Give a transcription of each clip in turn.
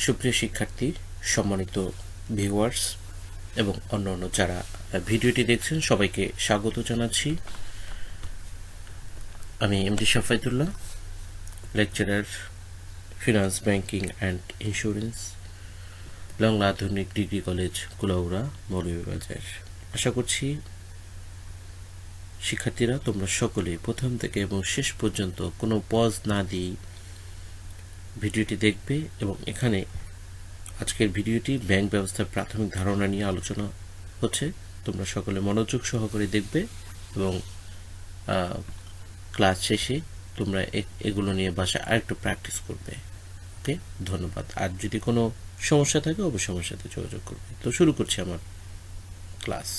সুপ্রিয় শিক্ষার্থী, সম্মানিত ভিউয়ার্স এবং অন্যান্য যারা ভিডিওটি দেখছেন সবাইকে স্বাগত জানাচ্ছি। আমি MD Shafayetullah, lecturer, finance, banking and insurance, Bangla Adhunik degree college, Kulaura, Moulvibazar. আশা করছি শিক্ষার্থীরা তোমরা সকলে প্রথম থেকে এবং শেষ পর্যন্ত কোনো পজ না দিয়ে ভিডিওটি দেখবে এবং এখানে আজকের ভিডিওটি ব্যাংক ব্যবস্থার প্রাথমিক ধারণা নিয়ে আলোচনা হচ্ছে। তোমরা সকলে মনোযোগ সহকারে দেখবে এবং ক্লাস শেষে তোমরা এগুলো নিয়ে বাসায় আরেকটু প্র্যাকটিস করবে। ওকে, ধন্যবাদ। আর যদি কোনো সমস্যা থাকে অবশ্যই আমার সাথে যোগাযোগ করবে। তো শুরু করছি আমার ক্লাস।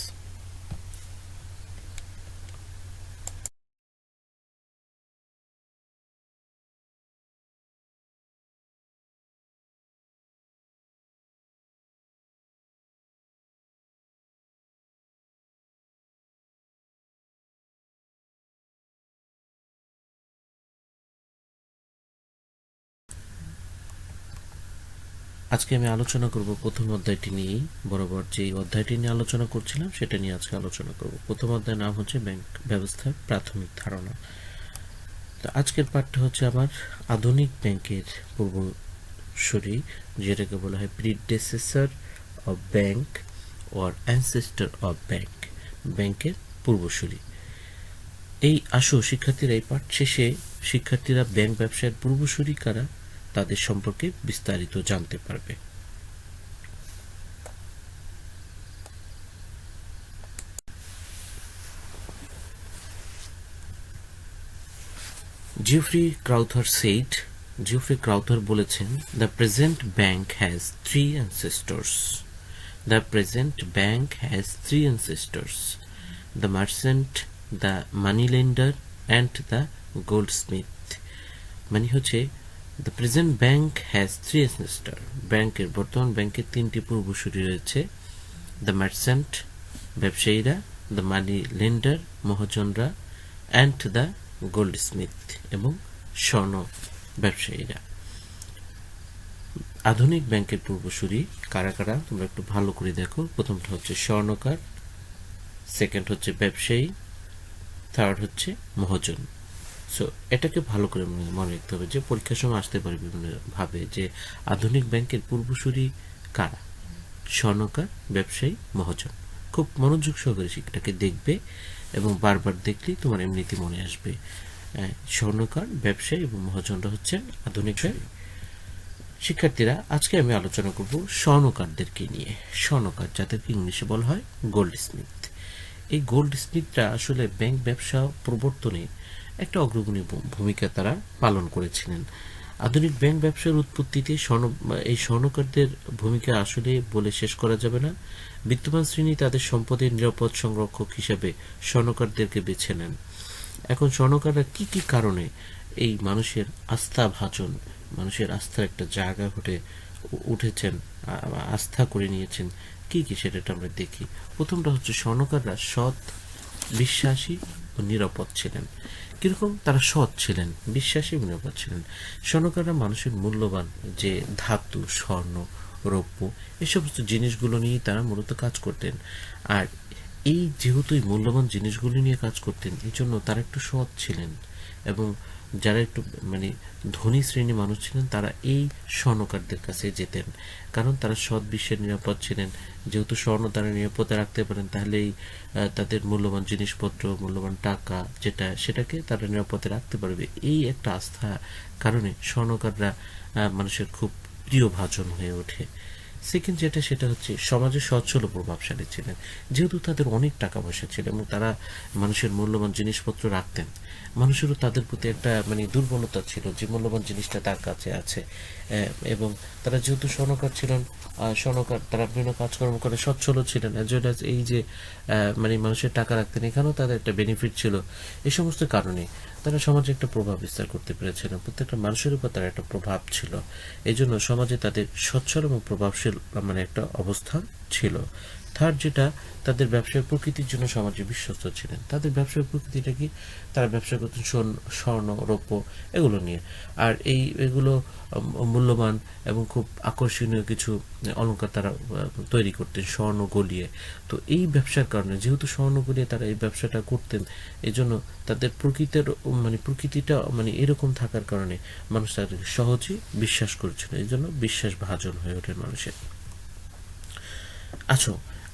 আজকে আমি আলোচনা করব প্রথম অধ্যায়টি নিয়েই। বরাবর যে অধ্যায়টি নিয়ে আলোচনা করছিলাম সেটা নিয়ে আজকে আলোচনা করব। প্রথম অধ্যায়ের নাম হচ্ছে ব্যাংক ব্যবস্থার প্রাথমিক ধারণা। তো আজকের পাঠটা হচ্ছে আমার আধুনিক ব্যাংকের পূর্বসূরি, যেটাকে বলা হয় predecessor of bank or ancestor of bank, ব্যাংকের পূর্বসূরি। এই আসো শিক্ষার্থীরা, এই পাঠ শেষে শিক্ষার্থীরা ব্যাংক ব্যবসায়ের পূর্বসূরি কারা তাদের সম্পর্কে বিস্তারিত জানতে পারবে। জিওফ্রি ক্রাউথার বলেছেন, the present bank has three ancestors. The present bank has three ancestors: the merchant, the money lender and the goldsmith. মানে হচ্ছে the present bank has three ancestor, বর্তমান ব্যাংকের তিনটি পূর্বসূরি রয়েছে: দ্য মার্চেন্ট, ব্যবসায়ীরা; দ্য মানি লেন্ডার, মহাজনরা; and the goldsmith, এবং স্বর্ণ ব্যবসায়ীরা। আধুনিক ব্যাংকের পূর্বসূরি কারা কারা তোমরা একটু ভালো করে দেখো। প্রথমটা হচ্ছে স্বর্ণকার, সেকেন্ড হচ্ছে ব্যবসায়ী, থার্ড হচ্ছে মহাজন। সো এটাকে ভালো করে মনে রাখতে হবে যে পরীক্ষার সময় আসতে পারে বিভিন্ন ভাবে যে আধুনিক ব্যাংকের পূর্বসূরি কারা: স্বর্ণকার, ব্যবসায়ী, মহাজন। খুব মনোযোগ সহকারে সেটাকে দেখবে এবং বারবার দেখলেই তোমার এমনিতে মনে আসবে। স্বর্ণকার, ব্যবসায়ী এবং মহাজনরা হচ্ছেন আধুনিক ব্যাংক। শিক্ষার্থীরা, আজকে আমি আলোচনা করব স্বর্ণকারদেরকে নিয়ে। স্বর্ণকার, যাদেরকে ইংলিশে বলা হয় গোল্ড স্মিথ। এই গোল্ড স্মিথরা আসলে ব্যাংক ব্যবসা প্রবর্তনে একটা অগ্রগণী ভূমিকা তারা পালন করেছিলেন। আধুনিক ব্যাংক ব্যবসার উৎপত্তিতে এই স্বর্ণকারদের ভূমিকা আসলে বলে শেষ করা যাবে না। বিত্তবান শ্রেণী তাদের সম্পদের নিরাপদ সংরক্ষক হিসাবে স্বর্ণকারদেরকে বেছে নেন। এখন স্বর্ণকাররা কি কি কারণে এই মানুষের মানুষের আস্থার একটা জায়গা উঠেছেন, আস্থা করে নিয়েছেন, কি কি সেটা আমরা দেখি। প্রথমটা হচ্ছে স্বর্ণকাররা সৎ, বিশ্বাসী ও নিরাপদ ছিলেন। কিরকম তারা সৎ ছিলেন, বিশ্বাসী, নিরাপদ ছিলেন। স্বর্ণকাররা মানুষের মূল্যবান যে ধাতু, স্বর্ণ, রৌপ্য, এই সমস্ত জিনিসগুলো নিয়ে তারা মূলত কাজ করতেন। আর এই যেহেতু এই মূল্যবান জিনিসগুলি নিয়ে কাজ করতেন, এই জন্য তারা একটু সৎ ছিলেন। এবং যারা একটু ধনী শ্রেণী মানুষ ছিলেন তারা এই স্বর্ণকারদের কাছে যেতেন, কারণ তারা সৎ, বিশ্বের নিরাপদ ছিলেন। যেহেতু স্বর্ণ তারা নিরাপদে রাখতে পারেন, তাহলে তাদের মূল্যবান জিনিসপত্র, মূল্যবান টাকা সেটাকে তারা নিরাপদে রাখতে পারবে। এই একটা আস্থা কারণে স্বর্ণকাররা মানুষের খুব প্রিয় ভাজন হয়ে ওঠে। সেকেন্ড সেটা হচ্ছে সমাজে সচ্ছল ও প্রভাবশালী ছিলেন। যেহেতু তাদের অনেক টাকা পয়সা ছিল এবং তারা মানুষের মূল্যবান জিনিসপত্র রাখতেন, মানুষেরও তাদের প্রতি একটা দুর্বলতা ছিল যে মূল্যবান জিনিসটা তার কাছে আছে। এবং তারা যেহেতু স্বর্ণকার তারা বিভিন্ন কাজকর্ম করে সচ্ছল ছিলেন, এই যে মানুষের টাকা রাখতেন, এখানেও তাদের একটা বেনিফিট ছিল। এই সমস্ত কারণে তারা সমাজে একটা প্রভাব বিস্তার করতে পেরেছিলেন। প্রত্যেকটা মানুষের উপর তার একটা প্রভাব ছিল। এই জন্য সমাজে তাদের সচ্ছল এবং প্রভাবশীল একটা অবস্থান ছিল। থার্ড যেটা, তাদের ব্যবসায় প্রকৃতির জন্য সমাজে বিশ্বস্ত ছিলেন। তাদের ব্যবসায় প্রকৃতিটা কি, তারা ব্যবসা করতেন স্বর্ণ, রৌপ্য এগুলো নিয়ে। আর এগুলো মূল্যবান এবং খুব আকর্ষণীয় কিছু অলংকার তারা তৈরি করতেন স্বর্ণ গলিয়ে। তো এই ব্যবসার কারণে, যেহেতু স্বর্ণ গলিয়ে তারা এই ব্যবসাটা করতেন, এই জন্য তাদের প্রকৃতিটা এরকম থাকার কারণে মানুষ তাদেরকে সহজেই বিশ্বাস করেছিল। এই জন্য বিশ্বাস ভাজন হয়ে ওঠে মানুষের। আচ্ছা,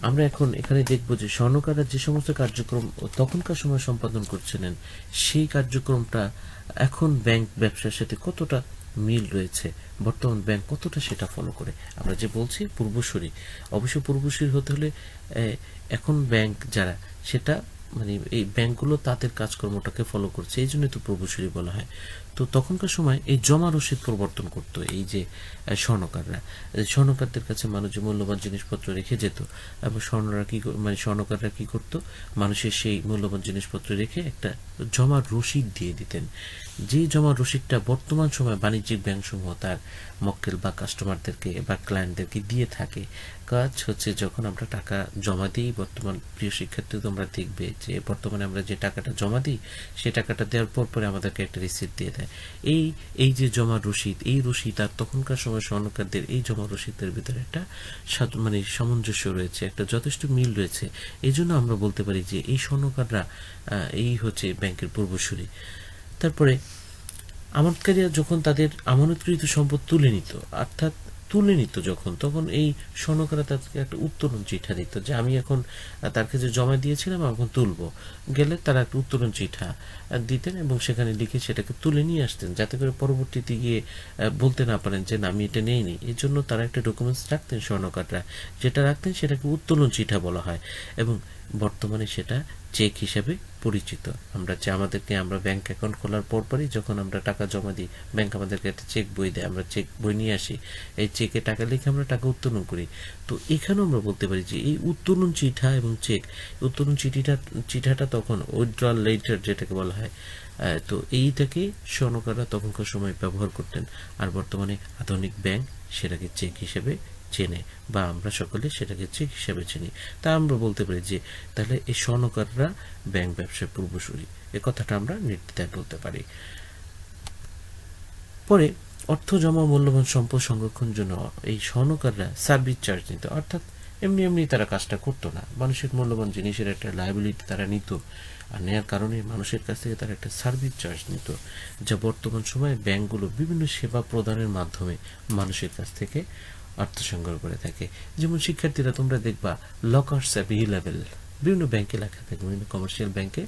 আমরা এখন এখানে দেখব যে স্বর্ণকাররা যে সমস্ত কার্যক্রম তখনকার সময় সম্পাদন করছিলেন, সেই কার্যক্রমটা এখন ব্যাংক ব্যবসার সাথে কতটা মিল রয়েছে, বর্তমান ব্যাংক কতটা সেটা ফলো করে। আমরা যে বলছি পূর্বসূরি, অবশ্য পূর্বসূরি হতে হলে এখন ব্যাংক যারা, সেটা এই ব্যাংকগুলো তাদের কাজকর্মটাকে ফলো করছে, এই জন্যই তো পূর্বসূরি বলা হয়। তো তখনকার সময় এই জমা রসিদ প্রবর্তন করতো এই যে স্বর্ণকাররা। স্বর্ণকারদের কাছে মানুষ যে মূল্যবান জিনিসপত্র রেখে যেত, এবং স্বর্ণকাররা কি করতো, মানুষের সেই মূল্যবান জিনিসপত্র রেখে একটা জমা রসিদ দিয়ে দিতেন। যে জমা রসিদটা বর্তমান সময় বাণিজ্যিক ব্যাংকসমূহ তার মক্কেল বা কাস্টমারদেরকে বা ক্লায়েন্টদেরকে দিয়ে থাকে। কাজ হচ্ছে, যখন আমরা টাকা জমা দিই, বর্তমান প্রিয় শিক্ষার্থী তোমরা দেখবে যে বর্তমানে আমরা যে টাকাটা জমা দিই, সেই টাকাটা দেওয়ার পরে আমাদেরকে একটা রিসিপ্ট দিয়ে দেয়। এই যে জমা রসিদ, এই রসিদ আর তখনকার সময় স্বর্ণকারদের এই জমা রসিদের ভিতরে একটা সামঞ্জস্য রয়েছে, একটা যথেষ্ট মিল রয়েছে। এই জন্য আমরা বলতে পারি যে এই স্বর্ণকাররা এই হচ্ছে ব্যাংকের পূর্বসূরি। তারপরে আমানতকারীরা যখন তাদের আমানতকৃত সম্পদ তুলে নিত, অর্থাৎ তুলে নিত যখন, তখন এই স্বর্ণকাররা তাদেরকে একটা উত্তোলন চিঠা দিত যে আমি এখন তার কাছে জমা দিয়েছিলাম, এখন তুলব। গেলে তারা একটা উত্তোলন চিঠা দিতেন এবং সেখানে লিখে সেটাকে তুলে নিয়ে আসতেন, যাতে করে পরবর্তীতে গিয়ে বলতে না পারেন যে না, আমি এটা নেইনি। এই জন্য তারা একটা ডকুমেন্টস রাখতেন স্বর্ণকাররা, যেটা রাখতেন সেটাকে উত্তোলন চিঠা বলা হয়, এবং বর্তমানে সেটা চেক হিসেবে পরিচিত। আমরা ব্যাংক অ্যাকাউন্ট খোলার পরপরই যখন আমরা টাকা জমা দিই, ব্যাংক আমাদেরকে একটা চেক বই দেয়, আমরা চেক বই নিয়ে আসি, এই চেকে টাকা লিখে আমরা টাকা উত্তোলন করি। তো এখানেও আমরা বলতে পারি যে এই উত্তোলন চিঠা এবং চেক, উত্তোলন চিঠাটা তখন উইথড্রয়াল লেটার যেটাকে বলা হয়, তো এইটাকে স্বর্ণকাররা তখনকার সময় ব্যবহার করতেন। আর বর্তমানে আধুনিক ব্যাংক সেটাকে চেক হিসেবে চেনে, বা আমরা সকলে সেটাকে চেক হিসেবে চিনি। তা আমরা বলতে পারি যে তাহলে এই স্বর্ণকাররা ব্যাংক ব্যবসার পূর্বসূরি, এ কথাটা আমরা নির্দ্বিধায় বলতে পারি। পরে অর্থ জমা মূল্যবান সম্পদ সংরক্ষণ জন্য এই স্বর্ণকাররা সার্ভিস চার্জ নিত, অর্থাৎ এমনি তারা কাজটা করতো না, মানুষের মূল্যবান জিনিসের একটা লায়াবিলিটি তারা নিত, আর নেয়ার কারণে মানুষের কাছ থেকে তারা একটা সার্ভিস চার্জ নিত, যা বর্তমান সময়ে ব্যাংকগুলো বিভিন্ন সেবা প্রদানের মাধ্যমে মানুষের কাছ থেকে অর্থ সংগ্রহ করে থাকে। যেমন শিক্ষার্থীরা তোমরা দেখবা লকার্স অ্যাভেইলেবল, বিভিন্ন ব্যাংকে লেখা থাকে, বিভিন্ন কমার্শিয়াল ব্যাংকে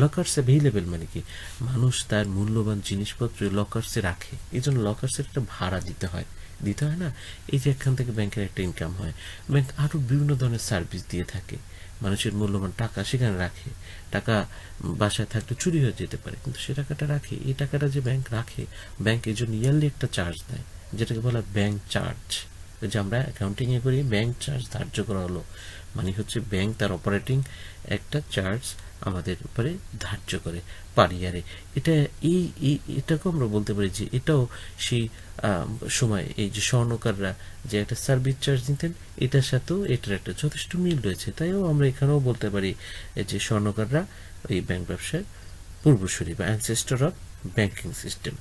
লকার্স অ্যাভেইলেবল মানে কি, মানুষ তার মূল্যবান জিনিসপত্র লকার্সে রাখে, এই জন্য লকার্সের একটা ভাড়া দিতে হয় না, এই যে এখান থেকে ব্যাংকের একটা ইনকাম হয়। ব্যাংক আরো বিভিন্ন ধরনের সার্ভিস দিয়ে থাকে, মানুষের মূল্যবান টাকা সেখানে রাখে, টাকা বাসায় থাকলে চুরি হয়ে যেতে পারে, কিন্তু সে টাকাটা রাখে, এই টাকাটা যে ব্যাংক রাখে, ব্যাংক এই জন্য ইয়ারলি একটা চার্জ দেয়, যেটাকে বলা ব্যাংক চার্জ। যে আমরা অ্যাকাউন্টিং এ করি, ব্যাংক চার্জ ধার্য করা হলো, মানে হচ্ছে ব্যাংক তার অপারেটিং একটা চার্জ আমাদের উপরে ধার্য করে পার ইয়ারে। এটাকেও আমরা বলতে পারি যে এটাও সেই সময় এই যে স্বর্ণকাররা যে একটা সার্ভিস চার্জ নিতেন, এটার সাথেও এটার একটা যথেষ্ট মিল রয়েছে। তাইও আমরা এখানেও বলতে পারি যে স্বর্ণকাররা এই ব্যাংক ব্যবসায় পূর্বসূরি বা অ্যানসেস্টর অফ ব্যাংকিং সিস্টেম।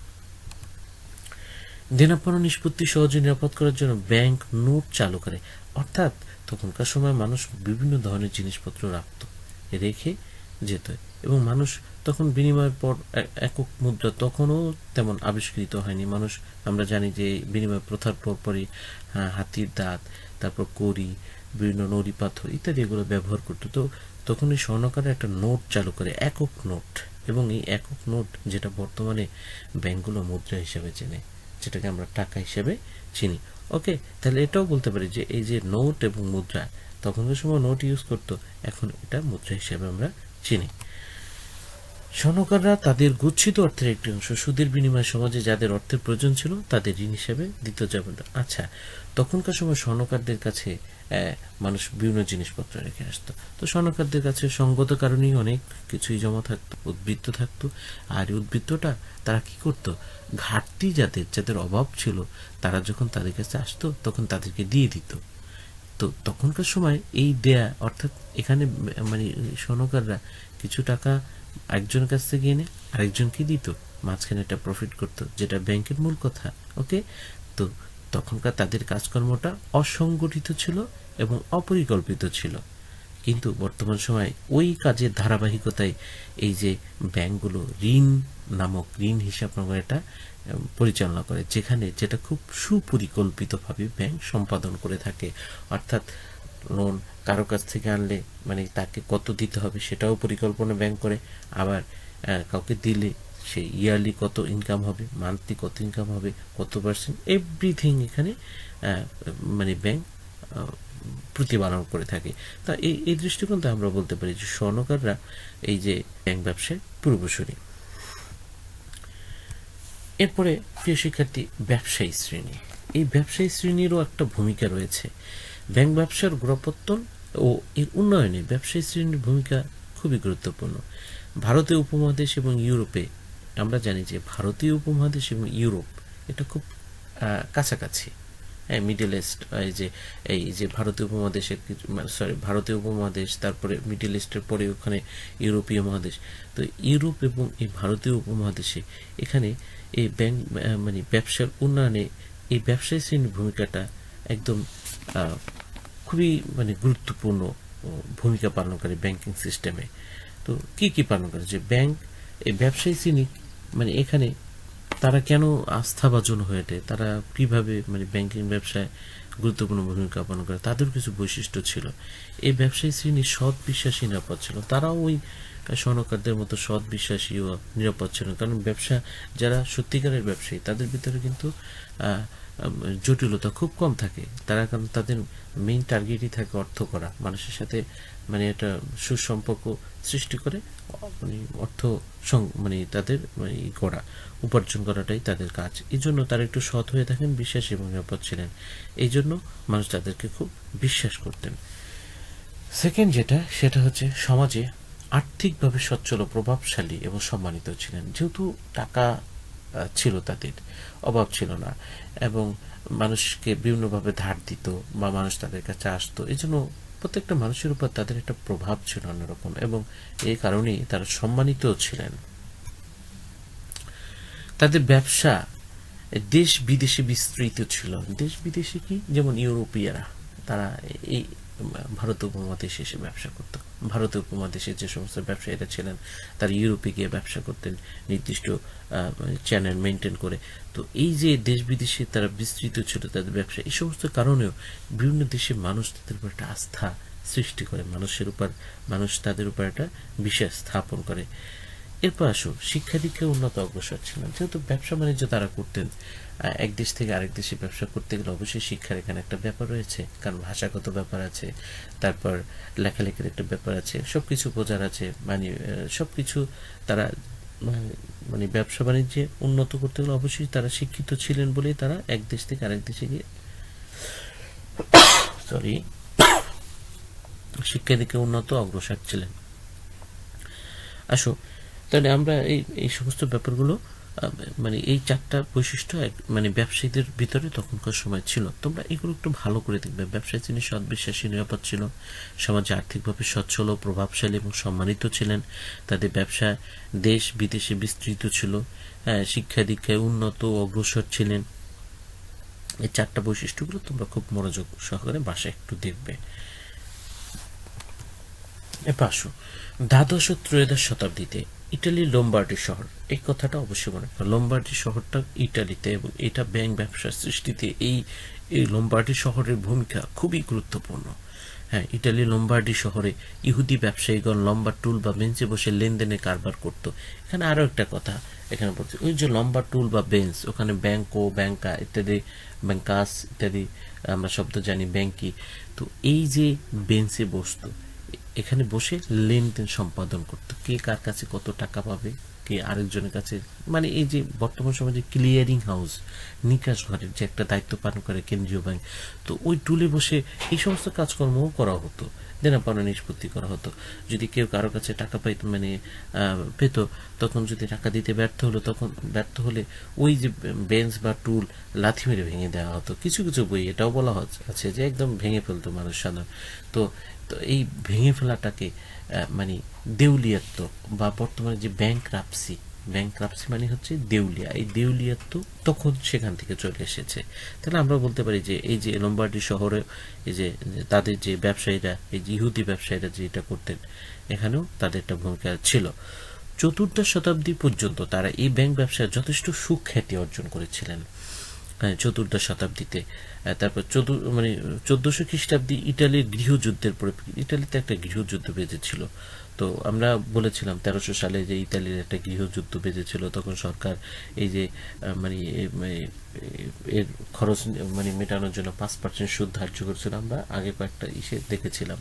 দেনাপাওনা নিষ্পত্তি সহজে নিরাপদ করার জন্য ব্যাংক নোট চালু করে, অর্থাৎ তখনকার সময় মানুষ বিভিন্ন ধরনের জিনিসপত্র রাখত, রেখে যেত, এবং মানুষ তখন বিনিময়ের পর একক মুদ্রা তখনও তেমন আবিষ্কৃত হয়নি। মানুষ, আমরা জানি যে বিনিময় প্রথার পরপরই হাতির দাঁত, তারপর কড়ি, বিভিন্ন নড়ি পাথর ইত্যাদি এগুলো ব্যবহার করতো। তো তখন এই স্বর্ণকাররা একটা নোট চালু করে, একক নোট, এবং এই একক নোট যেটা বর্তমানে ব্যাংকগুলো মুদ্রা হিসেবে চেনে, যেটাকে আমরা টাকা হিসেবে চিনি। ওকে, তাহলে এটাও বলতে পারি যে এই যে নোট এবং মুদ্রা, তখনকার সময় নোট ইউজ করতো, এখন এটা মুদ্রা হিসেবে আমরা চিনি। স্বর্ণকাররা তাদের গচ্ছিত অর্থের একটি অংশ সুদের বিনিময়ে সমাজে যাদের অর্থের প্রয়োজন ছিল তাদের ঋণ হিসেবে দিত যাবেন। আচ্ছা, তখনকার সময় স্বর্ণকারদের কাছে মানুষ বিভিন্ন জিনিসপত্র রেখে আসতো। তো স্বর্ণকারদের কাছে সঙ্গত কারণেই অনেক কিছুই জমা থাকতো, উদ্বৃত্ত থাকতো। আর এই উদ্বৃত্তটা তারা কি করতো, ঘাটতি যাদের অভাব ছিল, তারা যখন তাদের কাছে আসতো তখন তাদেরকে দিয়ে দিত। তো তখনকার সময় এই দেয়া অর্থাৎ এখানে মানে স্বর্ণকাররা কিছু টাকা একজনের কাছ থেকে এনে আরেকজনকে দিত, মাঝখানে একটা প্রফিট করতো, যেটা ব্যাংকের মূল কথা। ওকে, তো তখনকার তাদের কাজকর্মটা অসংগঠিত ছিল এবং অপরিকল্পিত ছিল। কিন্তু বর্তমান সময় ওই কাজের ধারাবাহিকতায় এই যে ব্যাংকগুলো ঋণ নামক ঋণ হিসাব নামক এটা পরিচালনা করে, যেটা খুব সুপরিকল্পিতভাবে ব্যাংক সম্পাদন করে থাকে। অর্থাৎ লোন কারো কাছ থেকে আনলে মানে তাকে কত দিতে হবে সেটাও পরিকল্পনা ব্যাংক করে, আবার কাউকে দিলে সে ইয়ারলি কত ইনকাম হবে, মান্থলি কত ইনকাম হবে, কত পার্সেন্ট, এভরিথিং এখানে মানে ব্যাংক প্রতিপালন করে থাকে। তা এই দৃষ্টিকোণ থেকে আমরা বলতে পারি যে স্বর্ণকাররা এই যে ব্যাংক ব্যবসায় পূর্বসূরি। এরপরে প্রিয় শিক্ষার্থী, ব্যবসায়ী শ্রেণী। এই ব্যবসায়ী শ্রেণীরও একটা ভূমিকা রয়েছে। ব্যাংক ব্যবসার গোড়াপত্তন ও এর উন্নয়নে ব্যবসায়ী শ্রেণীর ভূমিকা খুবই গুরুত্বপূর্ণ। ভারতীয় উপমহাদেশ এবং ইউরোপে আমরা জানি যে ভারতীয় উপমহাদেশ এবং ইউরোপ এটা খুব কাছাকাছি। হ্যাঁ, মিডল ইস্ট, এই যে ভারতীয় উপমহাদেশের ভারতীয় উপমহাদেশ, তারপরে মিডল ইস্টের পরে ওখানে ইউরোপীয় মহাদেশ। তো ইউরোপ এবং এই ভারতীয় উপমহাদেশে এখানে এই ব্যাংক মানে ব্যবসার উন্নয়নে এই ব্যবসায়ী শ্রেণীর ভূমিকাটা একদম খুবই মানে গুরুত্বপূর্ণ ভূমিকা পালন করে ব্যাংকিং সিস্টেমে। তো কি পালন করে যে ব্যাংক এই ব্যবসায়ী শ্রেণী মানে এখানে তারা কেন আস্থাভাজন হয়ে ওঠে, তারা কিভাবে মানে ব্যাংকিং ব্যবসায় গুরুত্বপূর্ণ ভূমিকা পালন করে, তাদের কিছু বৈশিষ্ট্য ছিল। এই ব্যবসায়ী শ্রেণী সৎ, বিশ্বাসী, নিরাপদ ছিল। তারাও ওই স্বর্ণকারদের মতো সৎ, বিশ্বাসী ও নিরাপদ ছিল। কারণ ব্যবসা যারা সত্যিকারের ব্যবসায়ী তাদের ভিতরে কিন্তু জটিলতা খুব কম থাকে। কারণ তাদের মেইন টার্গেটই থাকে অর্থ করা, মানুষের সাথে মানে একটা সুসম্পর্ক সৃষ্টি করে মানে অর্থ মানে তাদের করা, উপার্জন করাটাই তাদের কাজ। এই জন্য তারা একটু সৎ হয়ে থাকেন, বিশ্বাসী এবং নিরাপদ ছিলেন। এই জন্য মানুষ তাদেরকে খুব বিশ্বাস করতেন। সেকেন্ড সেটা হচ্ছে সমাজে আর্থিকভাবে সচ্ছল, প্রভাবশালী এবং সম্মানিত ছিলেন। যেহেতু টাকা ছিল, তাদের অভাব ছিল না এবং মানুষকে বিভিন্নভাবে ধার দিত বা মানুষ তাদের কাছে আসতো, এই জন্য প্রত্যেকটা মানুষের উপর তাদের একটা প্রভাব ছিল অন্যরকম এবং এই কারণেই তারা সম্মানিতও ছিলেন। তাদের ব্যবসা দেশ বিদেশে বিস্তৃত ছিল। দেশ বিদেশে কি, যেমন ইউরোপীয়রা তারা এই ভারত উপমহাদেশে এসে ব্যবসা করত। ভারতীয় উপমহাদেশে যে সমস্ত ব্যবসায়ীরা ছিলেন তারা ইউরোপে গিয়ে ব্যবসা করতেন নির্দিষ্ট চ্যানেল মেনটেন করে। তো এই যে দেশ বিদেশে তারা বিস্তৃত ছিল তাদের ব্যবসা, এই সমস্ত কারণেও বিভিন্ন দেশের মানুষ তাদের উপর একটা আস্থা সৃষ্টি করে, মানুষ তাদের উপর একটা বিশ্বাস স্থাপন করে। এরপর আসো, শিক্ষা দীক্ষায় উন্নত অগ্রসর ছিলেন। যেহেতু ব্যবসা বাণিজ্য তারা করতেন, এক দেশ থেকে আরেক দেশে ব্যবসা করতে গেলে অবশ্যই শিক্ষার এখানে একটা ব্যাপার রয়েছে, কারণ ভাষাগত ব্যাপার আছে, তারপর লেখালেখির একটা ব্যাপার আছে, সবকিছু বোঝার আছে, মানে সবকিছু তারা মানে ব্যবসা বাণিজ্যে উন্নত করতে গেলে অবশ্যই তারা শিক্ষিত ছিলেন বলেই তারা এক দেশ থেকে আরেক দেশে গিয়ে শিক্ষা দিকে উন্নত অগ্রসর ছিলেন। আসো তাহলে আমরা এই সমস্ত ব্যাপারগুলো মানে এই চারটা বৈশিষ্ট্য মানে ব্যবসায়ীদের ভিতরে তখনকার সময় ছিল। তোমরা এগুলো একটু ভালো করে দেখবে। ব্যবসায়ী তিনি সৎ, বিশ্বাসী, নিরাপদ ছিল, সমাজে আর্থিকভাবে সচ্ছল, প্রভাবশালী এবং সম্মানিত ছিলেন, তাদের ব্যবসা দেশ বিদেশে বিস্তৃত ছিল, শিক্ষা দীক্ষায় উন্নত অগ্রসর ছিলেন। এই চারটা বৈশিষ্ট্যগুলো তোমরা খুব মনোযোগ সহকারে বাসায় একটু দেখবে। এরপর আসো, দ্বাদশ ও ত্রয়োদশ শতাব্দীতে ইটালির লোম্বার্ডি শহর, এই কথাটা অবশ্যই মনে রাখবে। লোম্বার্ডি শহরটা ইটালিতে এবং এটা ব্যাংক ব্যবসার সৃষ্টিতে এই লোম্বার্ডি শহরের ভূমিকা খুবই গুরুত্বপূর্ণ। হ্যাঁ, ইটালি লোম্বার্ডি শহরে ইহুদি ব্যবসায়ীগণ লম্বা টুল বা বেঞ্চে বসে লেনদেনের কারবার করত। এখানে আরো একটা কথা এখানে বলছে, ওই যে লম্বা টুল বা বেঞ্চ, ওখানে ব্যাংকো, ব্যাংকা ইত্যাদি, ব্যাংকাস ইত্যাদি আমরা শব্দ জানি, ব্যাংকি। তো এই যে বেঞ্চে বসতো, এখানে বসে লেনদেন সম্পাদন করতো, কে কার কাছে কত টাকা পাবে, কে আরেকজনের কাছে, মানে এই যে বর্তমান সমাজে ক্লিয়ারিং হাউস, নিকাশ ঘরের যে একটা দায়িত্ব পালন করে কেন্দ্রীয় ব্যাংক, তো ওই টুলে বসে এই সমস্ত কাজকর্মও করা হতো। দেনা পাওনা নিষ্পত্তি করা হতো। যদি কেউ কারো কাছে টাকা পাইতো পেত, তখন যদি টাকা দিতে ব্যর্থ হলে ওই যে বেঞ্চ বা টুল লাথি মেরে ভেঙে দেওয়া হতো। কিছু কিছু বই এটাও বলা আছে যে একদম ভেঙে ফেলতো মানুষ সাধারণ। তো তো এই ভেঙে ফেলাটাকে দেউলিয়াত্ব বা বর্তমানে যে ব্যাংকরাপসি মানে হচ্ছে দেউলিয়া, এই দেউলিয়াত্ব তখন সেখান থেকে চলে এসেছে। তাহলে আমরা বলতে পারি যে এই যে লম্বার্ডি শহরে এই যে তাদের যে ব্যবসায়ীরা, এই যে ইহুদি ব্যবসায়ীরা যে এটা করতেন, এখানেও তাদের একটা ভূমিকা ছিল। চতুর্দশ শতাব্দী পর্যন্ত তারা এই ব্যাংক ব্যবসায় যথেষ্ট সুখ্যাতি অর্জন করেছিলেন। চতুর্দশ শতাব্দীতে, তারপর 1400 খ্রিস্টাব্দে ইটালির গৃহযুদ্ধের পরিপ্রেক্ষিতে, ইটালিতে একটা গৃহযুদ্ধ বেজেছিল। তো আমরা বলেছিলাম 1300 সালে যে ইতালির একটা গৃহযুদ্ধ বেজেছিল, তখন সরকার এই যে এর খরচ মেটানোর জন্য 5% সুদ ধার্য করেছিল। আমরা আগে কয়েকটা ইসে দেখেছিলাম।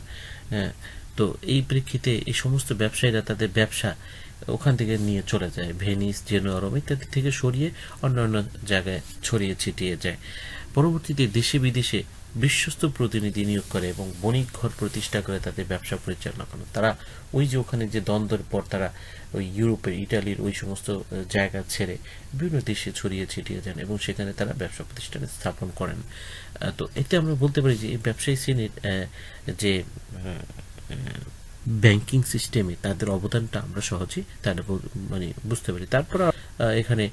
তো এই প্রেক্ষিতে এই সমস্ত ব্যবসায়ীরা তাদের ব্যবসা ওখান থেকে নিয়ে চলে যায়, ভেনিস, জেনোয়া, রোম ইত্যাদি থেকে সরিয়ে অন্যান্য জায়গায় ছড়িয়ে ছিটিয়ে যায়। পরবর্তীতে দেশে বিদেশে বিশ্বস্ত প্রতিনিধি নিয়োগ করে এবং বণিক ঘর প্রতিষ্ঠা করে তাদের ব্যবসা পরিচালনা করে। তারা ওই যে ওখানে যে দ্বন্দ্বের পর তারা ওই ইউরোপের, ইটালির ওই সমস্ত জায়গা ছেড়ে বিভিন্ন দেশে ছড়িয়ে ছিটিয়ে যান এবং সেখানে তারা ব্যবসা প্রতিষ্ঠান স্থাপন করেন। তো এতে আমরা বলতে পারি যে এই ব্যবসায়ী শ্রেণীর যে ব্যাংকিং সিস্টেমে তাদের অবদানটা আমরা সহজেই বুঝতে পারি। তারপর এখানে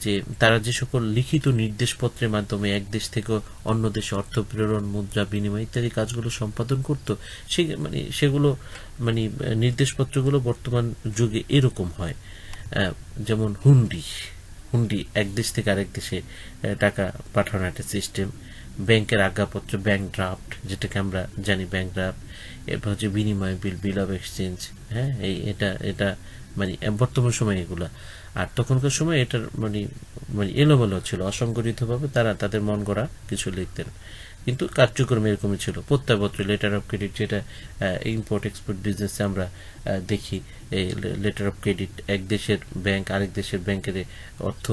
যে তারা যে সকল লিখিত নির্দেশপত্রের মাধ্যমে এক দেশ থেকে অন্য দেশে অর্থ প্রেরণ, মুদ্রা বিনিময় ইত্যাদি কাজগুলো সম্পাদন করত, সেগুলো নির্দেশপত্রগুলো বর্তমান যুগে এরকম হয়, যেমন হুন্ডি এক দেশ থেকে আরেক দেশে টাকা পাঠানোর একটা সিস্টেম, ব্যাংকের আজ্ঞাপত্র, ব্যাংক ড্রাফট যেটাকে আমরা জানি ব্যাংক ড্রাফট, এরপর হচ্ছে বিনিময় বিল অফ এক্সচেঞ্জ। হ্যাঁ, এটা বর্তমান সময় এগুলা। আর তখনকার সময় এটার এলোমেলো ছিল, অসংগঠিতভাবে তারা তাদের মন গড়া কিছু লিখতেন, কিন্তু কার্যক্রম এরকমই ছিল। প্রত্যয়পত্র, লেটার অফ ক্রেডিট, যেটা ইম্পোর্ট এক্সপোর্ট বিজনেসে আমরা দেখি, এই লেটার অফ ক্রেডিট এক দেশের ব্যাংক আরেক দেশের ব্যাংকের অর্থ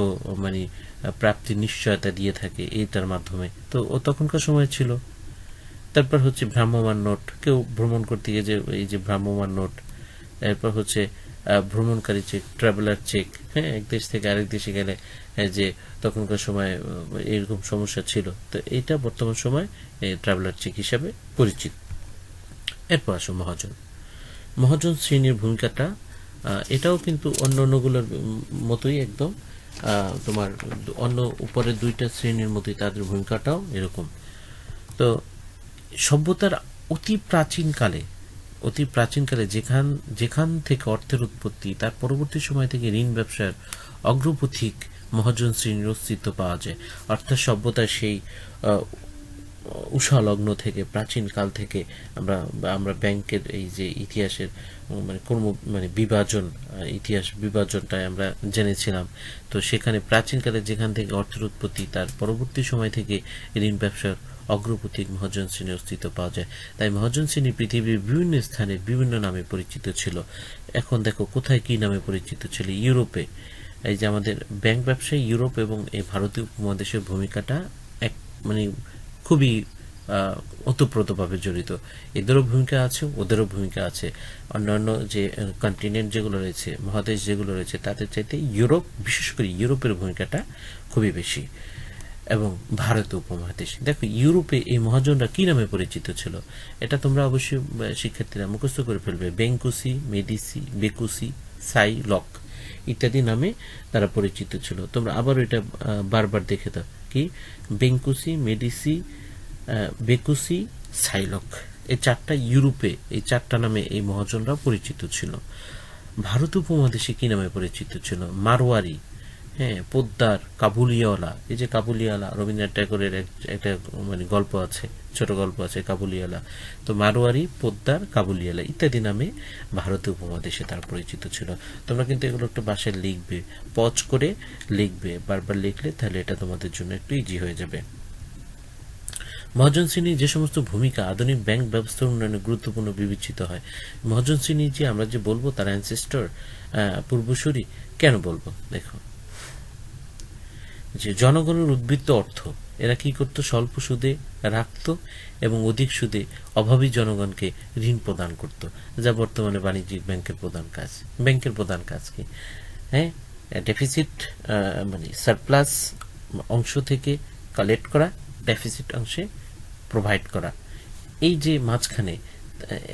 প্রাপ্তির নিশ্চয়তা দিয়ে থাকে এইটার মাধ্যমে। তো তখনকার সময় ছিল। তারপর হচ্ছে ভ্রাম্যমাণ নোট, কেউ ভ্রমণ করতে গিয়ে যে এই যে ভ্রাম্যমাণ নোট, এরপর হচ্ছে ভ্রমণকারী চেক, ট্রাভেলার চেক। হ্যাঁ, এক দেশ থেকে আরেক দেশে গেলে যে তখনকার সময় এরকম সমস্যা ছিল, তো এটা বর্তমান সময় ট্রাভেলার চেক হিসাবে পরিচিত। এরপর আসো মহাজন শ্রেণীর ভূমিকাটা, এটাও কিন্তু অন্যগুলোর মতোই একদম তোমার অন্য উপরের দুইটা শ্রেণীর মতোই তাদের ভূমিকাটাও এরকম। তো সভ্যতার অতি প্রাচীনকালে যেখান থেকে অর্থের উৎপত্তি, তার পরবর্তী সময় থেকে ঋণ ব্যবসার অগ্রপথিক মহাজন শ্রেণীর অস্তিত্ব পাওয়া যায়। অর্থাৎ সভ্যতার সেই উষা লগ্ন থেকে, প্রাচীন কাল থেকে আমরা ব্যাংকের এই যে ইতিহাসের ইতিহাস বিভাজনটাই আমরা জেনেছিলাম। তো সেখানে প্রাচীনকালে যেখান থেকে অর্থের উৎপত্তি, তার পরবর্তী সময় থেকে ঋণ ব্যবসার অগ্রপথিক মহাজন শ্রেণীর অস্তিত্ব পাওয়া যায়। তাই মহাজন শ্রেণী পৃথিবীর বিভিন্ন স্থানে বিভিন্ন নামে পরিচিত ছিল। এখন দেখো কোথায় কি নামে পরিচিত ছিল। ইউরোপে এই যে আমাদের ব্যাংক ব্যবসায় ইউরোপ এবং এই ভারতীয় উপমহাদেশের ভূমিকাটা খুবই ওতপ্রোতভাবে জড়িত। এদেরও ভূমিকা আছে, ওদেরও ভূমিকা আছে। অন্যান্য যে কন্টিনেন্ট যেগুলো রয়েছে, মহাদেশ যেগুলো রয়েছে, তাদের চাইতে ইউরোপ, বিশেষ করে ইউরোপের ভূমিকাটা খুবই বেশি। এবং ভারত উপমহাদেশ, দেখো ইউরোপে এই মহাজনরা কি নামে পরিচিত ছিল, এটা তোমরা অবশ্যই শিক্ষার্থীরা মুখস্থ করে ফেলবে। বেঙ্কুসি, মেডিসি, বেকুসি, সাই লক ইত্যাদি নামে তারা পরিচিত ছিল। তোমরা আবার এটা বারবার দেখে দাও, কি বেঙ্কুসি, মেডিসি, বেকুসি, সাইলক, এই চারটা ইউরোপে, এই চারটা নামে এই মহাজনরা পরিচিত ছিল। ভারত উপমহাদেশে কি নামে পরিচিত ছিল? মারোয়ারি, হ্যাঁ, পোদ্দার, কাবুলিওয়ালা। এই যে কাবুলিওয়ালা, রবীন্দ্রনাথ ঠাকুরের একটা গল্প আছে, ছোট গল্প আছে কাবুলিওয়ালা। তো মারোয়ারি, পোদ্দার, কাবুলিওয়ালা ইত্যাদি নামে ভারতীয় উপমহাদেশে তার পরিচিত ছিল। তোমরা কিন্তু এগুলো একটু বাসায় লিখবে, পজ করে লিখবে, বারবার লিখলে তাহলে এটা তোমাদের জন্য একটু ইজি হয়ে যাবে। মহাজন শ্রেণীর যে সমস্ত ভূমিকা আধুনিক ব্যাংক ব্যবস্থার উন্নয়নে গুরুত্বপূর্ণ বিবেচিত হয়। মহাজন শ্রেণী যে আমরা যে বলবো তারা অ্যানসেস্টর, পূর্বসূরি, কেন বলবো? দেখো, যে জনগণের উদ্বৃত্ত অর্থ, এরা কি করতো? স্বল্প সুদে রাখতো এবং অধিক সুদে অভাবী জনগণকে ঋণ প্রদান করত, যা বর্তমানে বাণিজ্যিক ব্যাংকের প্রধান কাজ কি? হ্যাঁ, ডেফিসিট মানে সারপ্লাস অংশ থেকে কালেক্ট করা, ডেফিসিট অংশে প্রোভাইড করা। এই যে মাঝখানে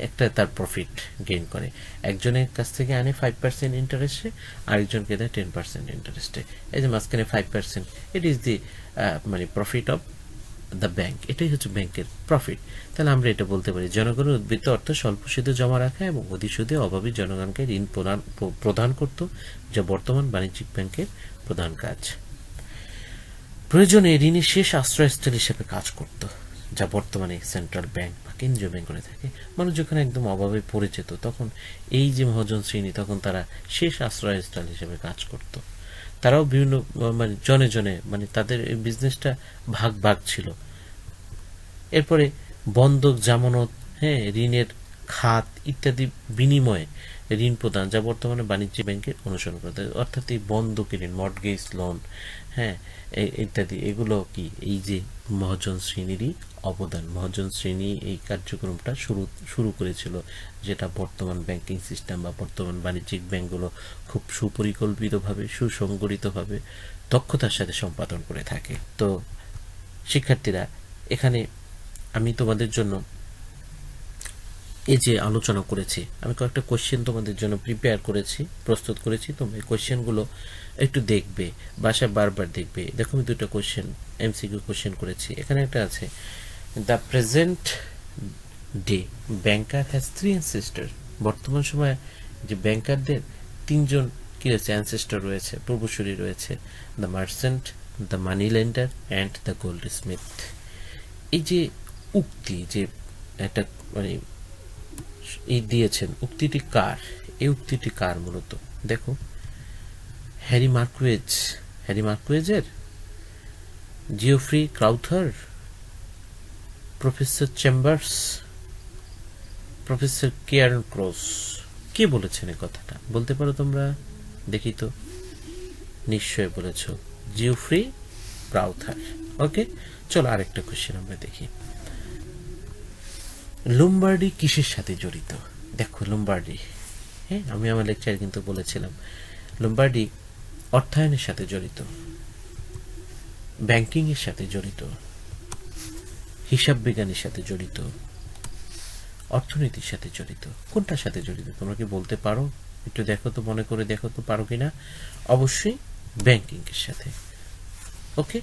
একটা তার প্রফিট গেইন করে, একজনের কাছ থেকে আনে 5% ইন্টারেস্টে, আরেকজনকে দেয় 10% ইন্টারেস্টে। এই যে মাঝখানে 5%, ইট ইজ দি মানে প্রফিট অফ দ্য ব্যাংক। এটাই হচ্ছে ব্যাংকের প্রফিট। তাহলে আমরা এটা বলতে পারি জনগণের উদ্বৃত্ত অর্থ স্বল্প সুদে জমা রাখা এবং অধিক সুদে অভাবী জনগণকে ঋণ প্রদান করত, যা বর্তমান বাণিজ্যিক ব্যাংকের প্রধান কাজ। প্রয়োজনে ঋণের শেষ আশ্রয়স্থল হিসেবে কাজ করত, যা বর্তমানে সেন্ট্রাল ব্যাংক বা কেন্দ্রীয় ব্যাংক করে থাকে। মানুষ যখন একদম অভাবে পড়ে যেত, তখন এই যে মহাজন শ্রেণী, তখন তারা শেষ আশ্রয়স্থল হিসেবে কাজ করত। তারাও বিভিন্ন মানে জনে মানে তাদের এই বিজনেসটা ভাগ ছিল। এরপরে বন্ধক, জামানত, হ্যাঁ, ঋণের খাত ইত্যাদি বিনিময়ে ঋণ প্রদান, যা বর্তমানে বাণিজ্যিক ব্যাংকের অনুসরণ করে। অর্থাৎ এই বন্ধকি ঋণ, মর্টগেজ লোন, হ্যাঁ, ইত্যাদি, এগুলো কি এই যে মহাজন শ্রেণীরই অবদান। মহাজন শ্রেণী এই কার্যক্রমটা শুরু করেছিল, যেটা বর্তমান ব্যাংকিং সিস্টেম বা বর্তমান বাণিজ্যিক ব্যাংকগুলো খুব সুপরিকল্পিতভাবে, সুসংগঠিতভাবে, দক্ষতার সাথে সম্পাদন করে থাকে। তো শিক্ষার্থীরা, এখানে আমি তোমাদের জন্য এই যে আলোচনা করেছি, আমি কয়েকটা কোয়েশ্চেন তোমাদের জন্য প্রস্তুত করেছি। তোমরা এই কোয়েশ্চেনগুলো একটু দেখবে, বাসায় বারবার দেখবে। দেখো, আমি দুটো কোয়েশ্চেন, এমসিকিউ কোয়েশ্চেন করেছি। এখানে একটা আছে, the present day banker has 3 ancestor. বর্তমান সময়ে যে ব্যাংকারদের 3জন কি রয়েছে? অ্যানসেস্টর রয়েছে, পূর্বসূরি রয়েছে। The merchant, the money lender and the gold Smith. এই যে উক্তি, যে একটা মানে এই দিয়েছেন, উক্তিটি কার? এই উক্তিটি কার মূলত? দেখো, হ্যারি মার্কুয়েজের, Geoffrey Crowther, professor Chambers, professor Cairncross. কে বলেছেন এই কথাটা? বলতে পারো তোমরা? দেখি তো, নিশ্চয় বলেছ, জিওফ্রি ক্রাউথার। ওকে, চলো আরেকটা কোশ্চেন আমরা দেখি। লোম্বার্ডি কিসের সাথে জড়িত? দেখো, লোম্বার্ডি, হ্যাঁ, আমি আমার লেকচারে কিন্তু বলেছিলাম লোম্বার্ডি অর্থায়নের সাথে জড়িত, ব্যাংকিং এর সাথে জড়িত, হিসাব বিজ্ঞানের সাথে জড়িত, অর্থনীতির সাথে জড়িত। কোনটার সাথে জড়িত তোমরা কি বলতে পারো? একটু দেখো তো, মনে করে দেখো তো পারো কিনা। অবশ্যই ব্যাংকিং এর সাথে। ওকে।